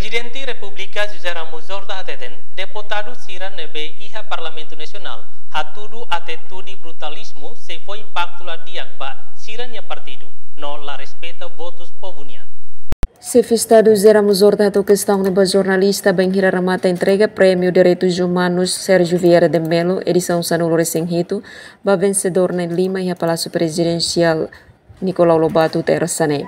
Presidente República José Ramos Horta Ateten, deputado Siran nebe iha Parlamento Nacional, hatudu atitude brutalismo se foi impacto la diakba Siran ya partido, no la respeta votos povunian. Sefistado José Ramos Horta a questão de jornalista Benhira Ramata entrega Prêmio Direitos Humanos Sérgio Vieira de Melo, edição Sanulo Recém-Rito, vencedor na Lima e a Palácio Presidencial Nicolau Lobato Terrasané.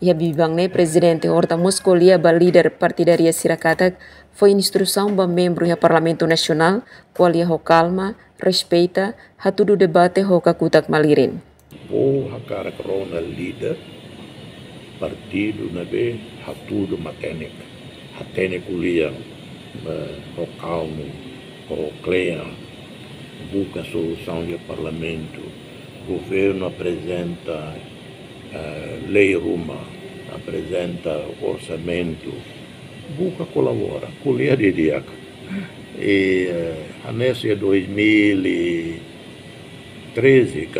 E a Bibangne, presidente Horta Moscolia, ba líder partidaria Sirakatak, foi instrução ba membro do Parlamento Nacional, qual ia calma, respeita, hatudo debate hoka kutak malirin. O hakara corona líder partido nabe hatudo matenek, hatenek ulia, ho calmo, ho clear, busca solução do Parlamento, governo apresenta lei Ruma, apresenta orçamento, busca colabora, colher de dia. E nesse 2013,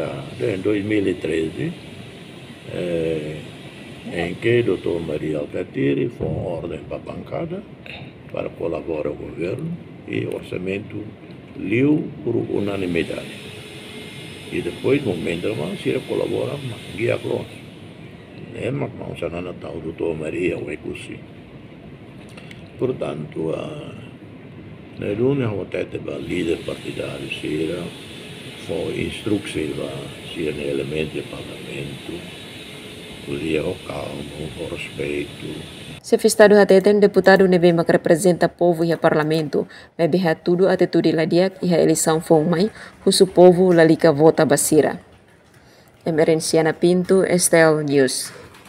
em 2013, em que o Dr. Maria Alcatiri foi uma ordem para a bancada para colaborar com o governo e o orçamento liu por unanimidade. E depois, no momento, se colabora, guia com é mas não se não está o Dr. Maria o Ecusi. Portanto, na reunião o líder partidário Sira foi instrutiva se no elemento do parlamento, o dia o calmo, o respeito. Sefistado Ateten, deputado nebe que representa povo e parlamento, bebe tudo atitude ladiak e a eleição foi mai, o povo lalika vota basira. Emerenciana Pinto, Estel News.